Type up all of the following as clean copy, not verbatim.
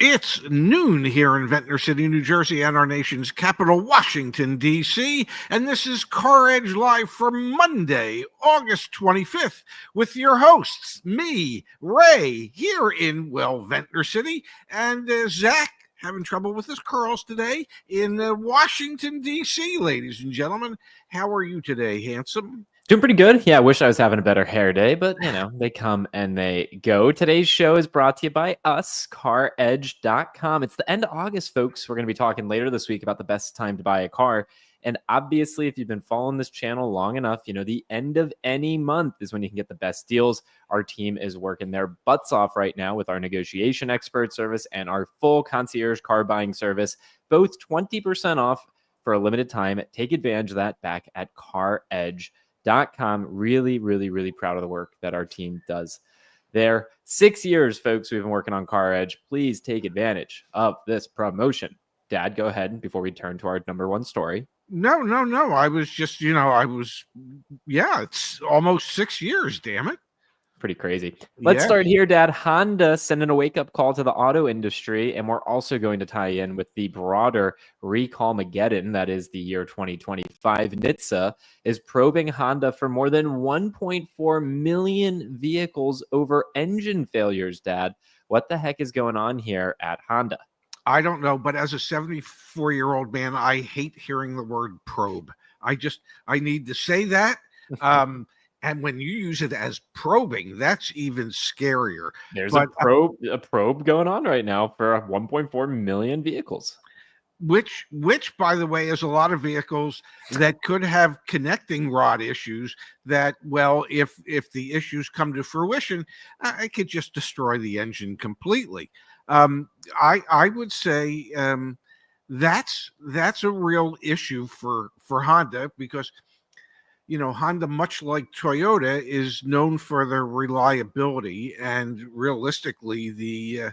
It's noon here in Ventnor City, New Jersey, and our nation's capital, Washington, D.C., and this is CarEdge Live for Monday, August 25th, with your hosts, me, Ray, here in, Ventnor City, and Zach, having trouble with his curls today, in Washington, D.C., ladies and gentlemen. How are you today, handsome? Doing pretty good. Yeah, I wish I was having a better hair day, but they come and they go. Today's show is brought to you by us, CarEdge.com. It's the end of August, folks. We're going to be talking later this week about the best time to buy a car. And obviously, if you've been following this channel long enough, the end of any month is when you can get the best deals. Our team is working their butts off right now with our negotiation expert service and our full concierge car buying service, both 20% off for a limited time. Take advantage of that back at CarEdge.com. Really, really, really proud of the work that our team does there. 6 years, folks, we've been working on CarEdge. Please take advantage of this promotion. Dad, go ahead before we turn to our number one story. No. I was just, it's almost 6 years, damn it. Pretty crazy. Let's start here, Dad. Honda sending a wake-up call to the auto industry, and we're also going to tie in with the broader recall-mageddon that is the year 2025. NHTSA is probing Honda for more than 1.4 million vehicles over engine failures, Dad. What the heck is going on here at Honda? I don't know, but as a 74-year-old man, I hate hearing the word probe. I need to say that. And when you use it as probing, that's even scarier. There's a probe going on right now for 1.4 million vehicles. Which, by the way, is a lot of vehicles that could have connecting rod issues that, if the issues come to fruition, I could just destroy the engine completely. I would say that's a real issue for Honda because Honda, much like Toyota, is known for their reliability, and realistically, the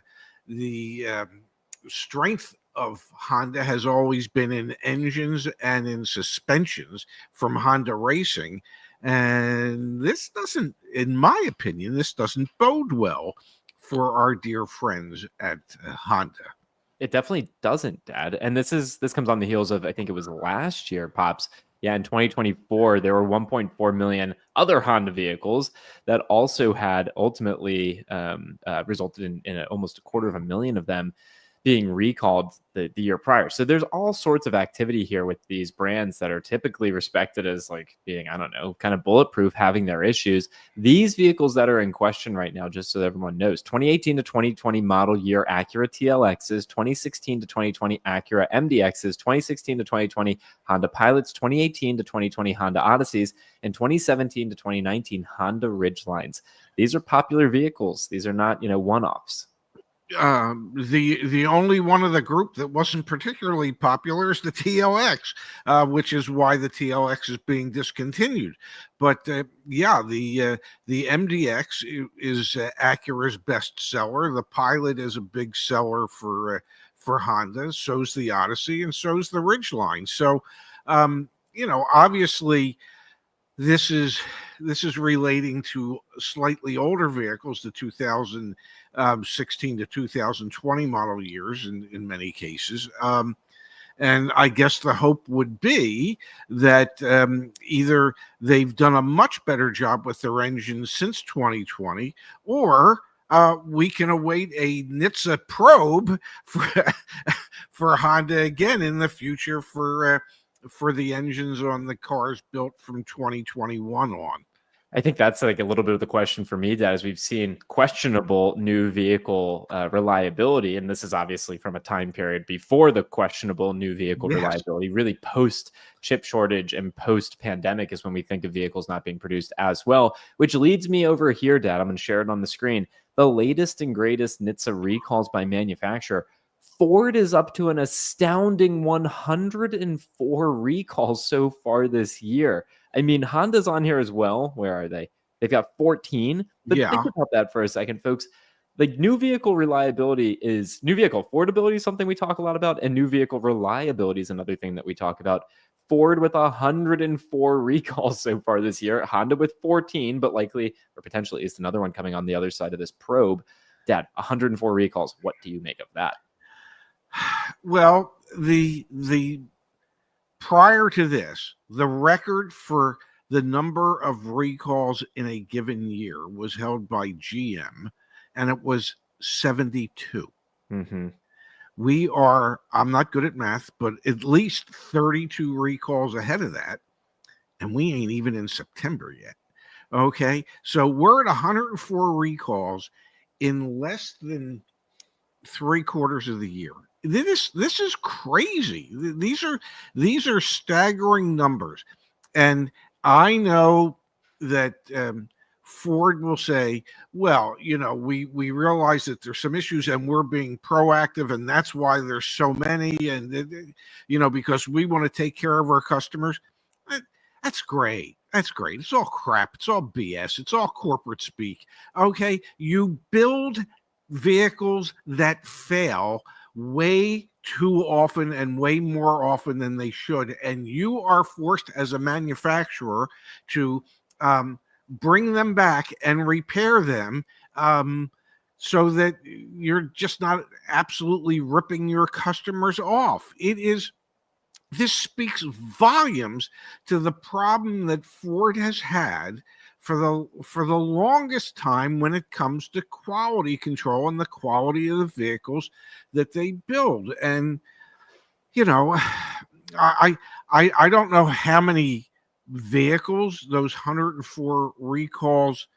strength of Honda has always been in engines and in suspensions from Honda Racing. And this doesn't, in my opinion, bode well for our dear friends at Honda. It definitely doesn't, Dad. And this comes on the heels of, I think it was last year, Pops. Yeah, in 2024, there were 1.4 million other Honda vehicles that also had ultimately resulted in almost 250,000 of them being recalled the year prior. So there's all sorts of activity here with these brands that are typically respected as like being, I don't know, kind of bulletproof, having their issues. These vehicles that are in question right now, just so everyone knows, 2018 to 2020 model year Acura TLXs, 2016 to 2020 Acura MDXs, 2016 to 2020 Honda Pilots, 2018 to 2020 Honda Odysseys, and 2017 to 2019 Honda Ridgelines. These are popular vehicles. These are not, one-offs. The only one of the group that wasn't particularly popular is the TLX, which is why the TLX is being discontinued. But the MDX is Acura's best seller. The Pilot is a big seller for Honda. So's the Odyssey, and so's the Ridgeline. So, obviously, this is relating to slightly older vehicles, the 2016 to 2020 model years in many cases. And I guess the hope would be that either they've done a much better job with their engines since 2020, or we can await a NHTSA probe for Honda again in the future for the engines on the cars built from 2021 on. I think that's like a little bit of the question for me, Dad, as we've seen questionable new vehicle reliability. And this is obviously from a time period before the questionable new vehicle reliability, really post chip shortage and post pandemic is when we think of vehicles not being produced as well, which leads me over here, Dad. I'm going to share it on the screen. The latest and greatest NHTSA recalls by manufacturer. Ford is up to an astounding 104 recalls so far this year. I mean, Honda's on here as well. Where are they? They've got 14. But think about that for a second, folks. Like, new vehicle affordability is something we talk a lot about, and new vehicle reliability is another thing that we talk about. Ford with 104 recalls so far this year, Honda with 14, but likely or potentially is another one coming on the other side of this probe. Dad, 104 recalls. What do you make of that? Well, the prior to this, the record for the number of recalls in a given year was held by GM, and it was 72. Mm-hmm. We are, I'm not good at math, but at least 32 recalls ahead of that, and we ain't even in September yet. Okay, so we're at 104 recalls in less than 3/4 of the year. This is crazy. These are staggering numbers, and I know that Ford will say, "Well, we realize that there's some issues, and we're being proactive, and that's why there's so many, and because we want to take care of our customers." That's great. That's great. It's all crap. It's all BS. It's all corporate speak. Okay, you build vehicles that fail way too often and way more often than they should, and you are forced as a manufacturer to bring them back and repair them, so that you're just not absolutely ripping your customers off. This speaks volumes to the problem that Ford has had for the longest time when it comes to quality control and the quality of the vehicles that they build. And I don't know how many vehicles those 104 recalls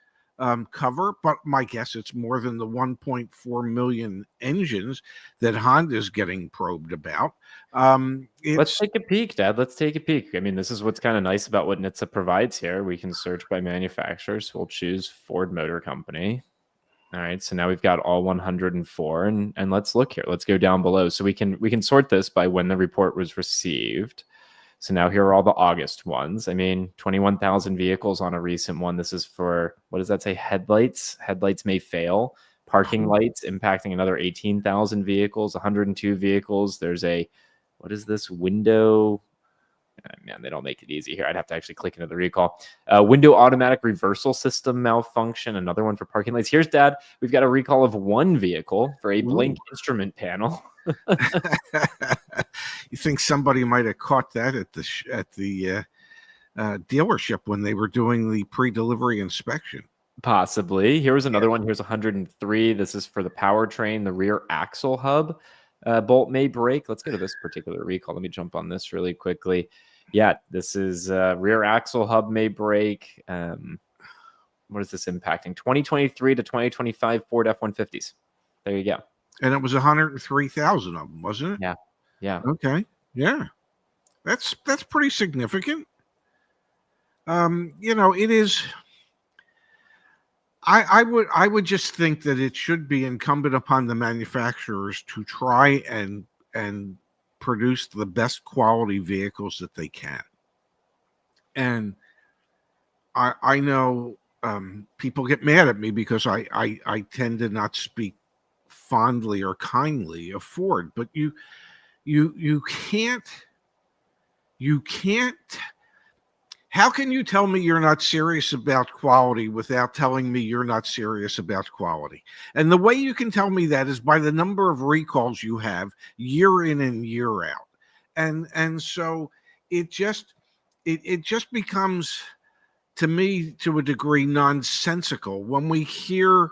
cover, but my guess it's more than the 1.4 million engines that Honda's getting probed about. Let's take a peek, Dad. Let's take a peek. I mean, this is what's kind of nice about what NHTSA provides here. We can search by manufacturers. We'll choose Ford Motor Company. All right, so now we've got all 104, and let's look here. Let's go down below. So we can sort this by when the report was received. So now here are all the August ones. I mean, 21,000 vehicles on a recent one. This is for, what does that say? Headlights. Headlights may fail. Parking lights impacting another 18,000 vehicles, 102 vehicles. There's what is this? Window. Man, they don't make it easy here. I'd have to actually click into the recall. Window automatic reversal system malfunction. Another one for parking lights. Here's Dad. We've got a recall of one vehicle for a blink instrument panel. You think somebody might have caught that at the dealership when they were doing the pre-delivery inspection? Possibly. Here was another one. Here's 103. This is for the powertrain. The rear axle hub bolt may break. Let's go to this particular recall. Let me jump on this really quickly. Yeah, this is rear axle hub may break. What is this impacting? 2023 to 2025 Ford F-150s. There you go. And it was 103,000 of them, wasn't it? Yeah. Yeah. Okay. Yeah. That's pretty significant. It is. I would just think that it should be incumbent upon the manufacturers to try and produce the best quality vehicles that they can. And I know people get mad at me because I tend to not speak fondly or kindly of Ford, but you can't. How can you tell me you're not serious about quality without telling me you're not serious about quality? And the way you can tell me that is by the number of recalls you have year in and year out. And so it just becomes, to me, to a degree, nonsensical when we hear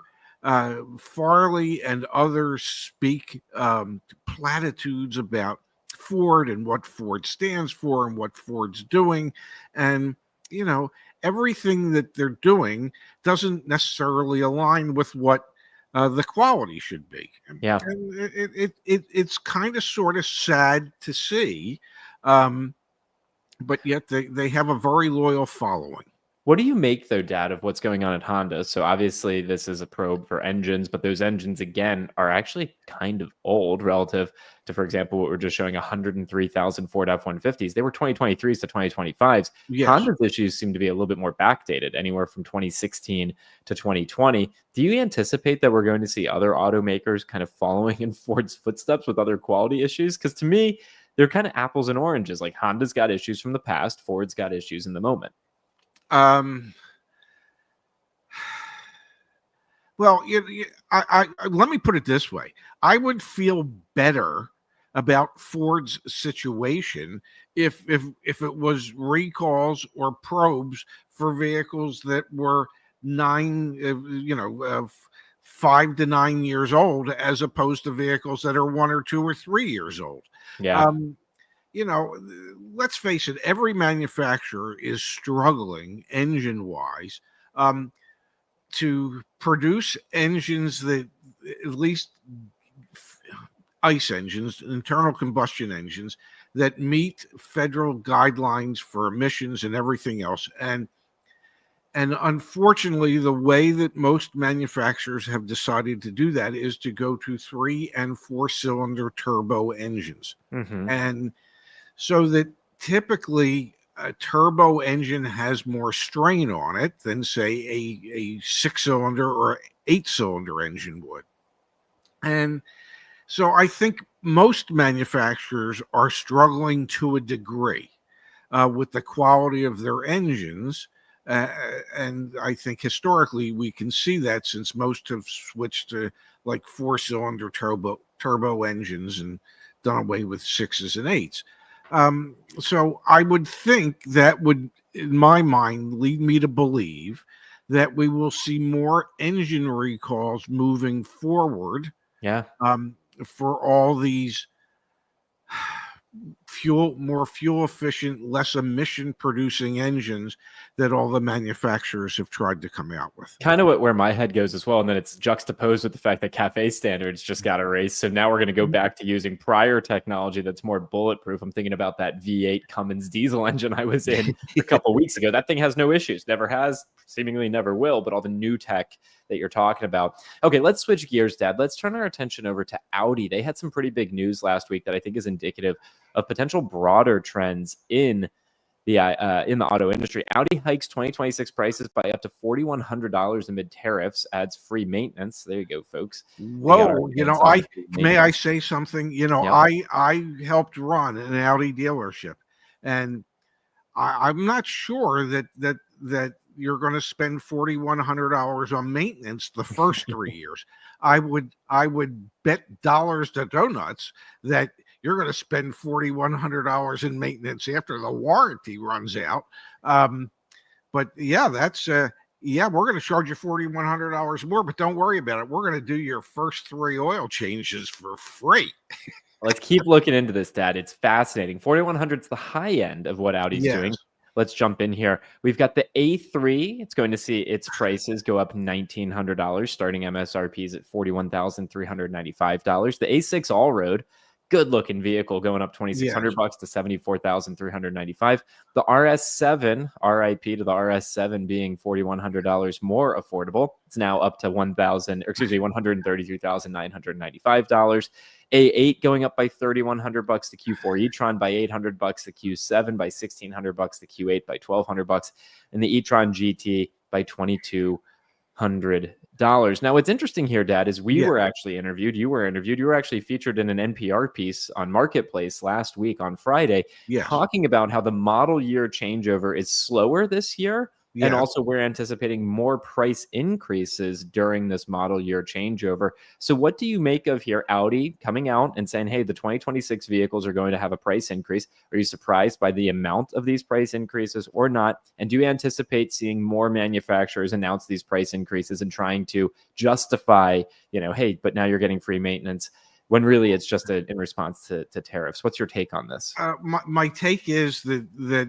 Farley and others speak platitudes about Ford and what Ford stands for and what Ford's doing. And, everything that they're doing doesn't necessarily align with what the quality should be. Yeah. And it's kind of sort of sad to see, but yet they have a very loyal following. What do you make, though, Dad, of what's going on at Honda? So obviously this is a probe for engines, but those engines, again, are actually kind of old relative to, for example, what we're just showing, 103,000 Ford F-150s. They were 2023s to 2025s. Yes. Honda's issues seem to be a little bit more backdated, anywhere from 2016 to 2020. Do you anticipate that we're going to see other automakers kind of following in Ford's footsteps with other quality issues? Because to me, they're kind of apples and oranges. Like, Honda's got issues from the past, Ford's got issues in the moment. Well, let me put it this way. I would feel better about Ford's situation if it was recalls or probes for vehicles that were 5 to 9 years old, as opposed to vehicles that are 1 or 2 or 3 years old. Yeah. Um, let's face it, every manufacturer is struggling engine wise. To produce engines that, at least ICE engines, internal combustion engines, that meet federal guidelines for emissions and everything else. And unfortunately, the way that most manufacturers have decided to do that is to go to 3 and 4 cylinder turbo engines. Mm-hmm. And so that typically a turbo engine has more strain on it than, say, a 6-cylinder or 8-cylinder engine would. And so I think most manufacturers are struggling to a degree with the quality of their engines. And I think historically we can see that, since most have switched to like 4-cylinder turbo engines and done away with 6s and 8s. So I would think that would, in my mind, lead me to believe that we will see more engine recalls moving forward. Yeah. For all these more fuel efficient, less emission producing engines that all the manufacturers have tried to come out with. Kind of where my head goes as well. And then it's juxtaposed with the fact that CAFE standards just got erased. So now we're going to go back to using prior technology that's more bulletproof. I'm thinking about that V8 Cummins diesel engine I was in a couple weeks ago. That thing has no issues, never has, seemingly never will, but all the new tech that you're talking about. Okay, let's switch gears, Dad. Let's turn our attention over to Audi. They had some pretty big news last week that I think is indicative of potential broader trends in the auto industry. Audi hikes 2026 prices by up to $4,100 amid tariffs, adds free maintenance. There you go, folks. Whoa, may I say something? Yep. I helped run an Audi dealership, and I'm not sure that you're going to spend $4,100 on maintenance the first 3 years. I would bet dollars to donuts that you're going to spend $4,100 in maintenance after the warranty runs out. But yeah, that's we're going to charge you $4,100 more, but don't worry about it. We're going to do your first 3 oil changes for free. Let's keep looking into this, Dad. It's fascinating. 4,100 is the high end of what Audi's doing. Let's jump in here. We've got the A3. It's going to see its prices go up $1,900, starting MSRPs at $41,395. The A6 All-Road, good-looking vehicle, going up $2,600 to $74,395. The RS7, RIP to the RS7, being $4,100 more affordable. It's now up to $133,995. A8 going up by $3,100, the Q4 e-tron by $800, the Q7 by $1,600, the Q8 by $1,200, and the e-tron GT by $2,200. Now, what's interesting here, Dad, is we were actually interviewed. You were interviewed. You were actually featured in an NPR piece on Marketplace last week on Friday, talking about how the model year changeover is slower this year. And also we're anticipating more price increases during this model year changeover. So what do you make of here, Audi coming out and saying, hey, the 2026 vehicles are going to have a price increase? Are you surprised by the amount of these price increases or not? And do you anticipate seeing more manufacturers announce these price increases and trying to justify, hey, but now you're getting free maintenance, when really it's just in response to tariffs? What's your take on this? My take is that they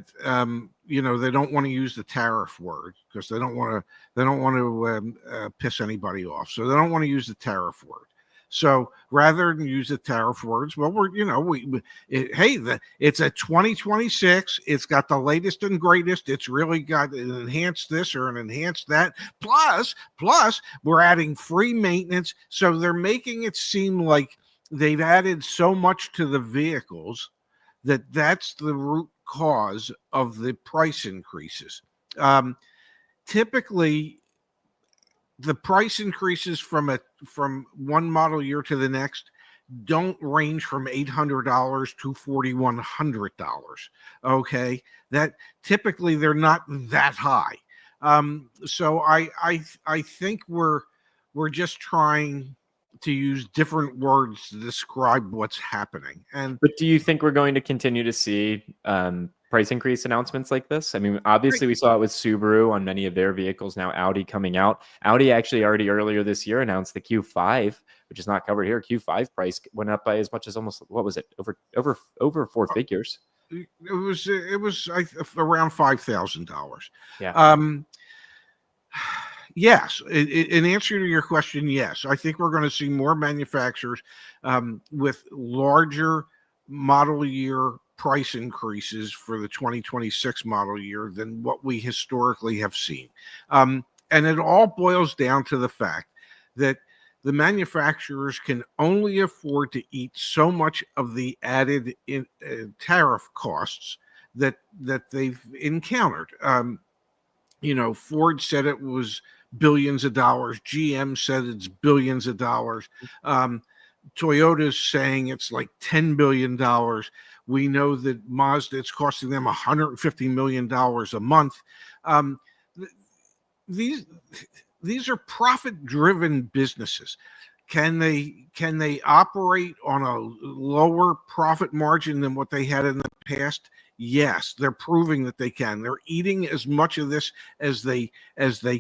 don't want to use the tariff word because they don't want to piss anybody off. So they don't want to use the tariff word. So rather than use the tariff words, well, it's a 2026. It's got the latest and greatest. It's really got an enhanced this or an enhanced that. Plus, we're adding free maintenance. So they're making it seem like they've added so much to the vehicles that's the root cause of the price increases. Typically, the price increases from one model year to the next don't range from $800 to $4,100. Okay, that typically they're not that high. So I think we're we're just trying to use different words to describe what's happening. And But do you think we're going to continue to see price increase announcements like this? I mean, obviously we saw it with Subaru on many of their vehicles. Now Audi coming out. Audi actually already earlier this year announced the Q5, which is not covered here. Q5 price went up by as much as almost, what was it, over four figures. it was around $5,000. Yeah. Yes, in answer to your question, yes, I think we're going to see more manufacturers with larger model year price increases for the 2026 model year than what we historically have seen. And it all boils down to the fact that the manufacturers can only afford to eat so much of the added tariff costs that they've encountered. Ford said it was billions of dollars. GM said it's billions of dollars. Toyota's saying it's like $10 billion. We know that Mazda, it's costing them $150 million a month. These are profit-driven businesses. Can they operate on a lower profit margin than what they had in the past? Yes, they're proving that they can. They're eating as much of this as they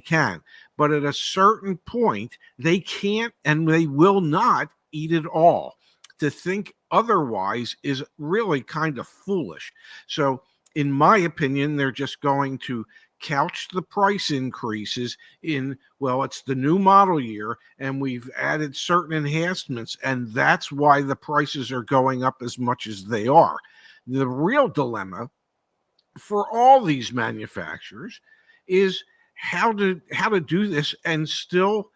can. But at a certain point, they can't and they will not eat it all. To think otherwise is really kind of foolish. So, in my opinion, they're just going to couch the price increases in, well, it's the new model year and we've added certain enhancements, and that's why the prices are going up as much as they are. The real dilemma for all these manufacturers is how to do this and still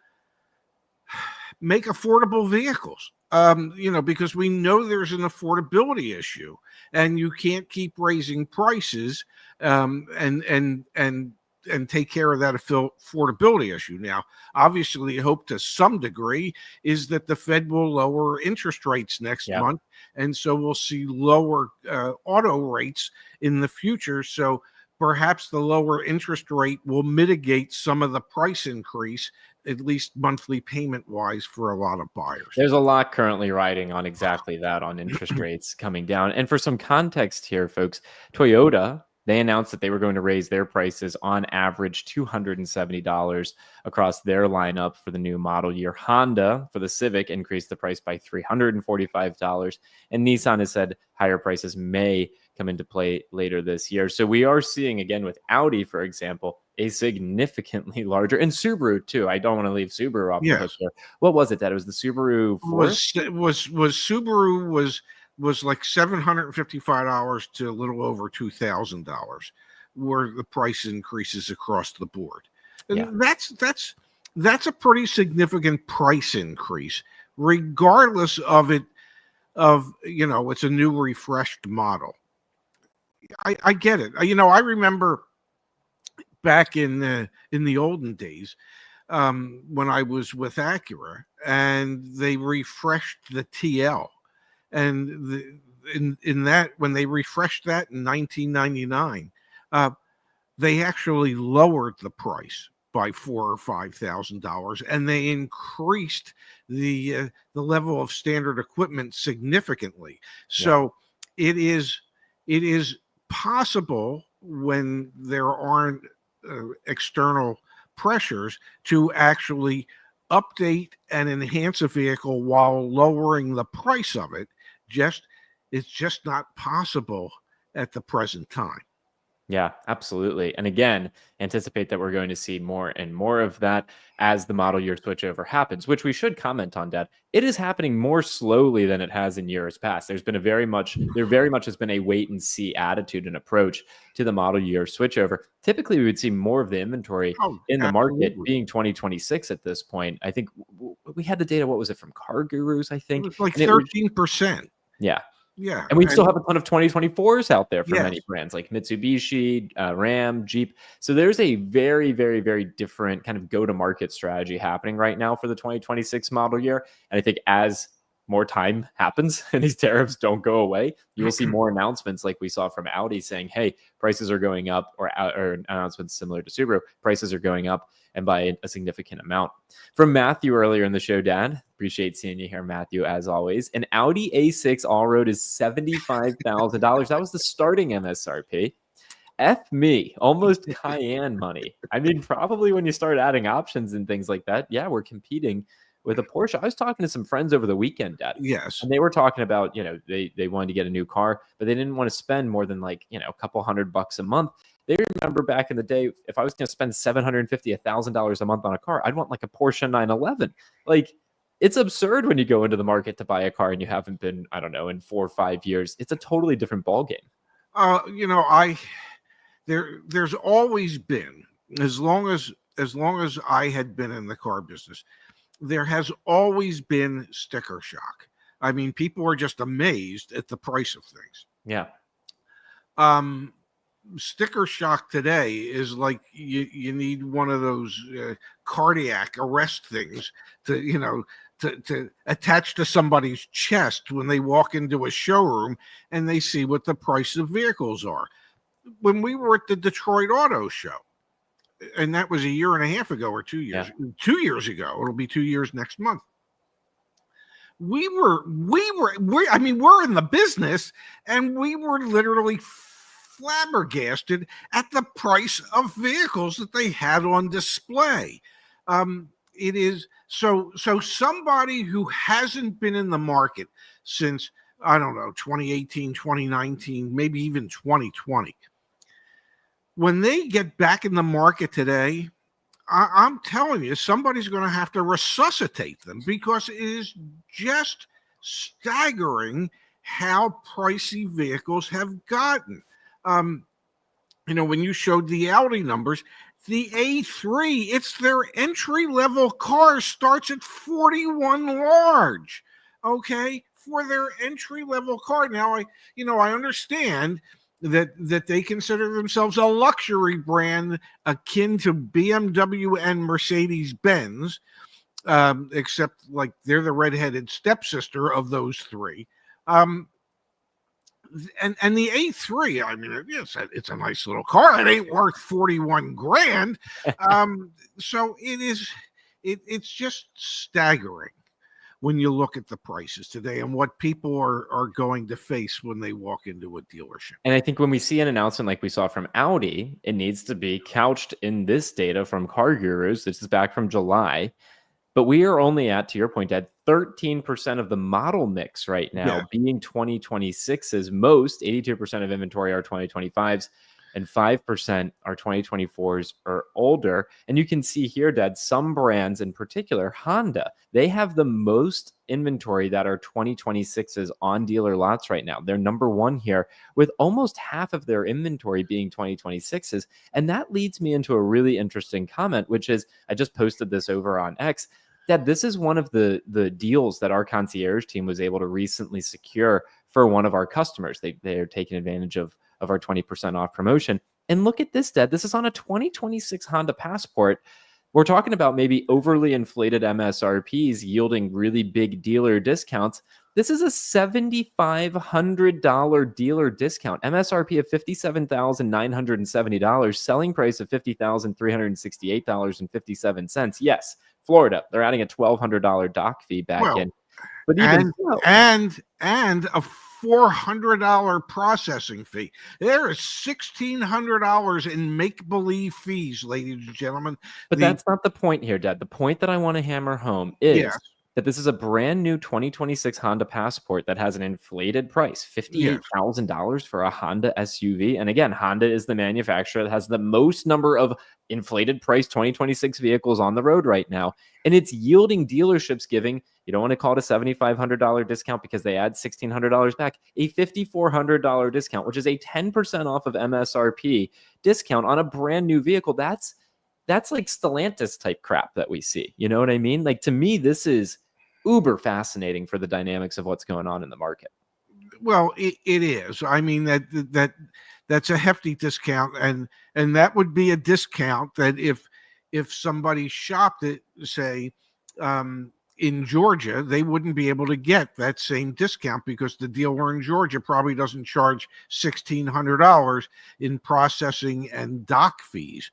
make affordable vehicles. Because we know there's an affordability issue, and you can't keep raising prices and take care of that affordability issue. Now, obviously, the hope to some degree is that the Fed will lower interest rates next month, and so we'll see lower auto rates in the future. So perhaps the lower interest rate will mitigate some of the price increase, at least monthly payment wise, for a lot of buyers. There's a lot currently riding on exactly that, on interest rates coming down. And for some context here, folks, Toyota, they announced that they were going to raise their prices on average $270 across their lineup for the new model year. Honda, for the Civic, increased the price by $345. And Nissan has said higher prices may come into play later this year. So we are seeing, again, with Audi, for example, a significantly larger, and Subaru too. I don't want to leave Subaru off the hook there. What was it that it was the Subaru Subaru was like $755 to a little over $2,000 were the price increases across the board. And that's a pretty significant price increase, regardless of it's a new refreshed model. I get it. I remember back in the olden days when I was with Acura, and they refreshed the TL, and in that, when they refreshed that in 1999, they actually lowered the price by $4,000 or $5,000, and they increased the level of standard equipment significantly. So it is possible, when there aren't external pressures, to actually update and enhance a vehicle while lowering the price of it. It's just not possible at the present time. Yeah, absolutely. And again, anticipate that we're going to see more and more of that as the model year switchover happens, which we should comment on, Dad. It is happening more slowly than it has in years past. There very much has been a wait and see attitude and approach to the model year switchover. Typically, we would see more of the inventory in the market being 2026 at this point. I think we had the data. What was it from Car Gurus? I think it was like 13%. Yeah. And we still have a ton of 2024s out there for many brands like Mitsubishi, Ram, Jeep. So there's a very, very, very different kind of go-to-market strategy happening right now for the 2026 model year. And I think as more time happens and these tariffs don't go away, you will see more announcements like we saw from Audi saying, hey, prices are going up, or announcements similar to Subaru, prices are going up and by a significant amount. From Matthew earlier in the show, Dad, appreciate seeing you here, Matthew, as always. An Audi A6 all-road is $75,000. That was the starting MSRP. F me, almost Cayenne money. I mean, probably when you start adding options and things like that, yeah, we're competing with a Porsche. I was talking to some friends over the weekend, Dad. Yes. And they were talking about, they wanted to get a new car, but they didn't want to spend more than like, a couple $100 a month. They remember back in the day, if I was going to spend $750, $1,000 a month on a car, I'd want like a Porsche 911. Like, it's absurd when you go into the market to buy a car and you haven't been, I don't know, in 4 or 5 years. It's a totally different ballgame. There's always been, as long as I had been in the car business, there has always been sticker shock. I mean, people are just amazed at the price of things. Yeah. Sticker shock today is like you need one of those cardiac arrest things to attach to somebody's chest when they walk into a showroom and they see what the price of vehicles are. When we were at the Detroit Auto Show, and that was a year and a half ago or 2 years, 2 years ago, it'll be 2 years next month. We're in the business, and we were literally flabbergasted at the price of vehicles that they had on display. It is so somebody who hasn't been in the market since, I don't know, 2018, 2019, maybe even 2020. When they get back in the market today, I'm telling you, somebody's going to have to resuscitate them, because it is just staggering how pricey vehicles have gotten. When you showed the Audi numbers, the A3, it's their entry-level car, starts at 41 large, okay, for their entry-level car. Now, I understand that they consider themselves a luxury brand akin to BMW and Mercedes-Benz, except like they're the redheaded stepsister of those three. And the A3, I mean, it's a nice little car. It ain't worth 41 grand. So it's just staggering when you look at the prices today and what people are going to face when they walk into a dealership. And I think when we see an announcement like we saw from Audi, it needs to be couched in this data from Car Gurus. This is back from July. But we are only at, to your point, at 13% of the model mix right now being 2026's. Most, 82% of inventory are 2025s, and 5% are 2024s or older. And you can see here, Dad, some brands, in particular, Honda, they have the most inventory that are 2026s on dealer lots right now. They're number one here, with almost half of their inventory being 2026s. And that leads me into a really interesting comment, which is, I just posted this over on X, that this is one of the deals that our concierge team was able to recently secure for one of our customers. They are taking advantage of our 20% off promotion. And look at this, Dad. This is on a 2026 Honda Passport. We're talking about maybe overly inflated MSRPs yielding really big dealer discounts. This is a $7,500 dealer discount. MSRP of $57,970, selling price of $50,368.57. Yes, Florida, they're adding a $1,200 dock fee back in. But even and a $400 processing fee. There is $1,600 in make-believe fees, ladies and gentlemen. But that's not the point here, Dad. The point that I want to hammer home is that this is a brand new 2026 Honda Passport that has an inflated price, $58,000 for a Honda SUV. And again, Honda is the manufacturer that has the most number of inflated price 2026 vehicles on the road right now. And it's yielding dealerships giving, you don't want to call it a $7,500 discount because they add $1,600 back, a $5,400 discount, which is a 10% off of MSRP discount on a brand new vehicle. That's like Stellantis type crap that we see. You know what I mean? Like, to me, this is uber fascinating for the dynamics of what's going on in the market. Well, it is. I mean, that's a hefty discount, and that would be a discount that if somebody shopped it, say, in Georgia, they wouldn't be able to get that same discount because the dealer in Georgia probably doesn't charge $1,600 in processing and dock fees,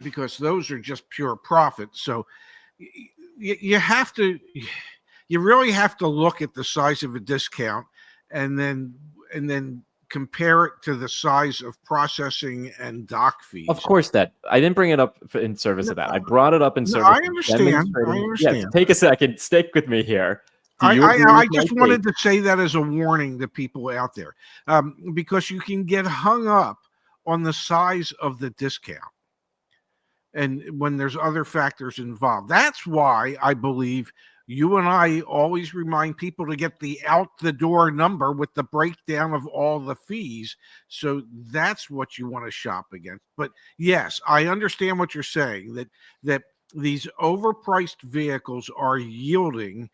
because those are just pure profit. So you have to, you really have to look at the size of a discount and then compare it to the size of processing and dock fees. Of course, that I didn't bring it up in service of that. I brought it up in service. I understand. Yeah, take a second. Stick with me here. I just wanted to say that as a warning to people out there, because you can get hung up on the size of the discount, and when there's other factors involved. That's why I believe you and I always remind people to get the out the door number with the breakdown of all the fees. So that's what you want to shop against. But yes, I understand what you're saying, that these overpriced vehicles are yielding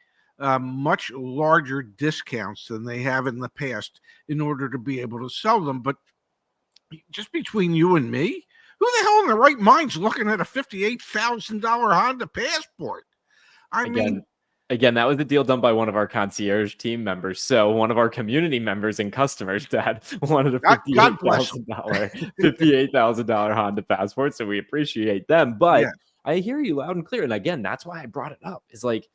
much larger discounts than they have in the past in order to be able to sell them. But just between you and me, who the hell in their right mind's looking at a $58,000 Honda Passport? Again, that was a deal done by one of our concierge team members. So one of our community members and customers, Dad, wanted a $58,000 Honda Passport. So we appreciate them. But yeah, I hear you loud and clear. And again, that's why I brought it up. It's like,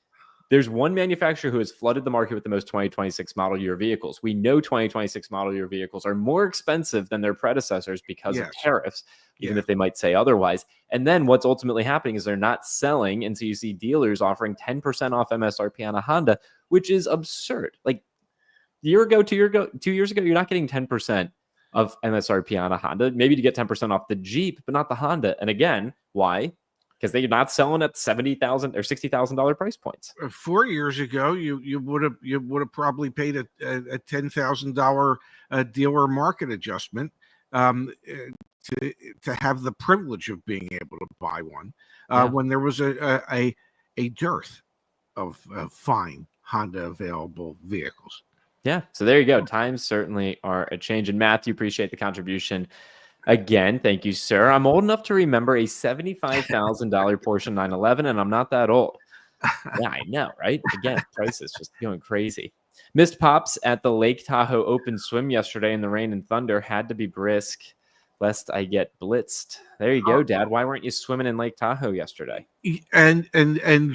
there's one manufacturer who has flooded the market with the most 2026 model year vehicles. We know 2026 model year vehicles are more expensive than their predecessors because of tariffs, even if they might say otherwise. And then what's ultimately happening is they're not selling. And so you see dealers offering 10% off MSRP on a Honda, which is absurd. Like two years ago, you're not getting 10% of MSRP on a Honda, maybe to get 10% off the Jeep, but not the Honda. And again, why? Because they're not selling at $70,000 or $60,000 price points. 4 years ago, you would have probably paid a $10,000 dealer market adjustment to have the privilege of being able to buy one when there was a dearth of fine Honda available vehicles. Yeah, so there you go. Times certainly are a change. And Matthew, appreciate the contribution. Again, thank you, sir. I'm old enough to remember a $75,000 Porsche 911, and I'm not that old. Yeah, I know, right? Again, prices just going crazy. Missed Pops at the Lake Tahoe Open Swim yesterday in the rain and thunder. Had to be brisk, lest I get blitzed. There you go, Dad. Why weren't you swimming in Lake Tahoe yesterday? And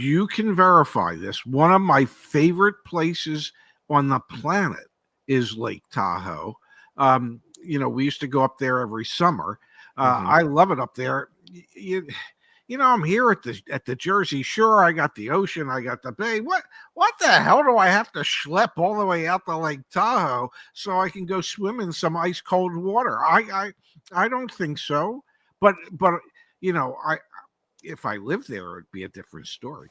you can verify this. One of my favorite places on the planet is Lake Tahoe. We used to go up there every summer. I love it up there. I'm here at the Jersey Shore. I got the ocean. I got the bay. What the hell do I have to schlep all the way out to Lake Tahoe so I can go swim in some ice cold water? I don't think so. But if I lived there, it'd be a different story.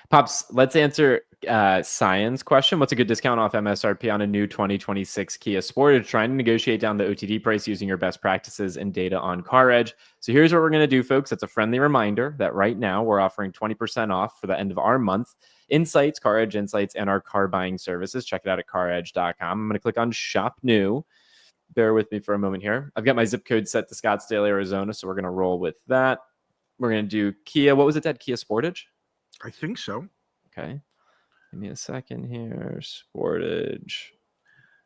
Pops, let's answer Cyan's question. What's a good discount off MSRP on a new 2026 Kia Sportage? Trying to negotiate down the OTD price using your best practices and data on CarEdge. So here's what we're going to do, folks. It's a friendly reminder that right now we're offering 20% off for the end of our month. Insights, CarEdge Insights, and our car buying services. Check it out at caredge.com. I'm going to click on Shop New. Bear with me for a moment here. I've got my zip code set to Scottsdale, Arizona, so we're going to roll with that. We're going to do Kia. What was it, Dad? Kia Sportage? I think so. Okay. Give me a second here. Sportage.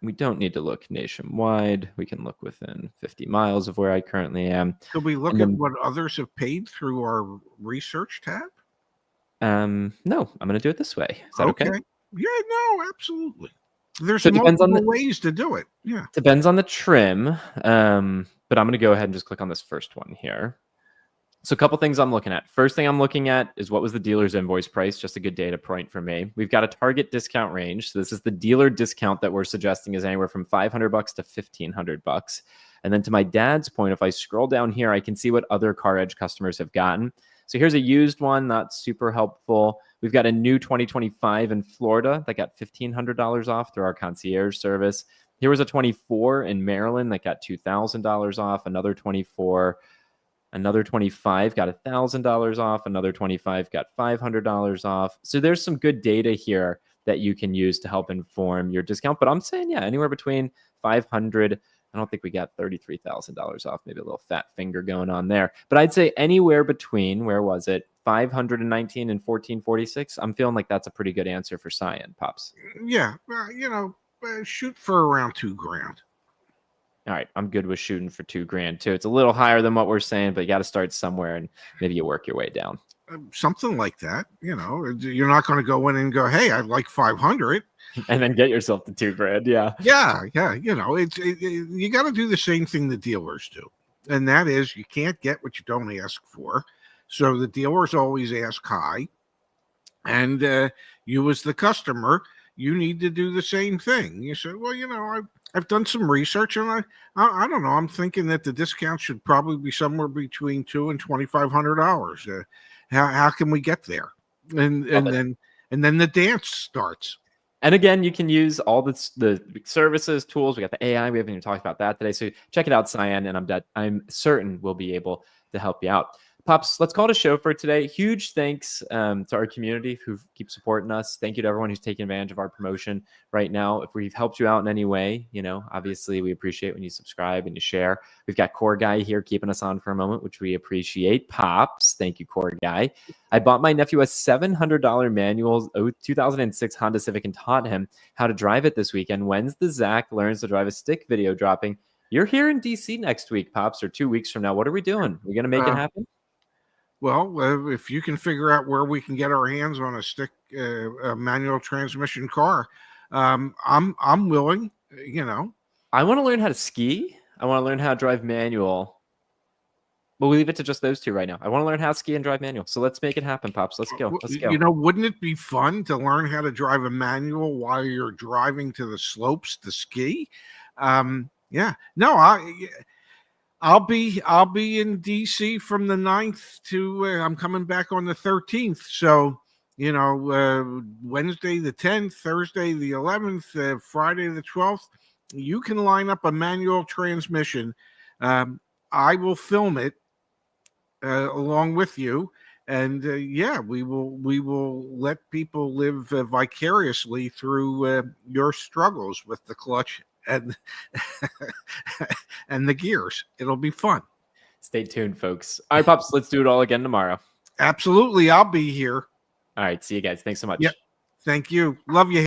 We don't need to look nationwide. We can look within 50 miles of where I currently am. Could we look at what others have paid through our research tab? No, I'm going to do it this way. Is that okay? Yeah, no, absolutely. There's multiple ways to do it. Yeah. Depends on the trim. But I'm going to go ahead and just click on this first one here. So a couple things I'm looking at. First thing I'm looking at is what was the dealer's invoice price? Just a good data point for me. We've got a target discount range. So this is the dealer discount that we're suggesting is anywhere from $500 to $1,500. And then to my dad's point, if I scroll down here, I can see what other CarEdge customers have gotten. So here's a used one, not super helpful. We've got a new 2025 in Florida that got $1,500 off through our concierge service. Here was a 24 in Maryland that got $2,000 off. Another 24. Another 25 got $1,000 off. Another 25 got $500 off. So there's some good data here that you can use to help inform your discount. But I'm saying, yeah, anywhere between $500. I don't think we got $33,000 off. Maybe a little fat finger going on there. But I'd say anywhere between, where was it? 519 and 1446. I'm feeling like that's a pretty good answer for Cyan, Pops. Yeah, shoot for around $2,000. All right, I'm good with shooting for $2,000 too. It's a little higher than what we're saying, but you got to start somewhere, and maybe you work your way down. Something like that. You're not going to go in and go, "Hey, I'd like 500," and then get yourself to $2,000. Yeah. You got to do the same thing the dealers do, and that is you can't get what you don't ask for. So the dealers always ask high, and you as the customer, you need to do the same thing. You say, "Well, I've done some research, and I don't know. I'm thinking that the discount should probably be somewhere between $200 and $2,500. How can we get there?" And then the dance starts. And again, you can use all the services, tools. We got the AI. We haven't even talked about that today. So check it out, Cyan, and I'm certain we'll be able to help you out. Pops, let's call it a show for today. Huge thanks to our community who keep supporting us. Thank you to everyone who's taking advantage of our promotion right now. If we've helped you out in any way, obviously we appreciate when you subscribe and you share. We've got Core Guy here keeping us on for a moment, which we appreciate. Pops, thank you, Core Guy. I bought my nephew a $700 manual 2006 Honda Civic and taught him how to drive it this weekend. When's the Zach Learns to Drive a Stick video dropping? You're here in DC next week, Pops, or 2 weeks from now. What are we doing? We going to make it happen? Well, if you can figure out where we can get our hands on a stick a manual transmission car, I'm willing. I want to learn how to ski. I want to learn how to drive manual. But we leave it to just those two right now. I want to learn how to ski and drive manual. So let's make it happen, Pops. Let's go. Let's go. Wouldn't it be fun to learn how to drive a manual while you're driving to the slopes to ski? Yeah. No, I'll be in DC from the 9th to I'm coming back on the 13th. So, Wednesday the 10th, Thursday the 11th, Friday the 12th, you can line up a manual transmission. I will film it along with you. And we will let people live vicariously through your struggles with the clutch and and the gears. It'll be fun. Stay tuned, folks. All right, Pops, let's do it all again tomorrow. Absolutely. I'll be here. All right. See you guys. Thanks so much. Yep. Thank you. Love you.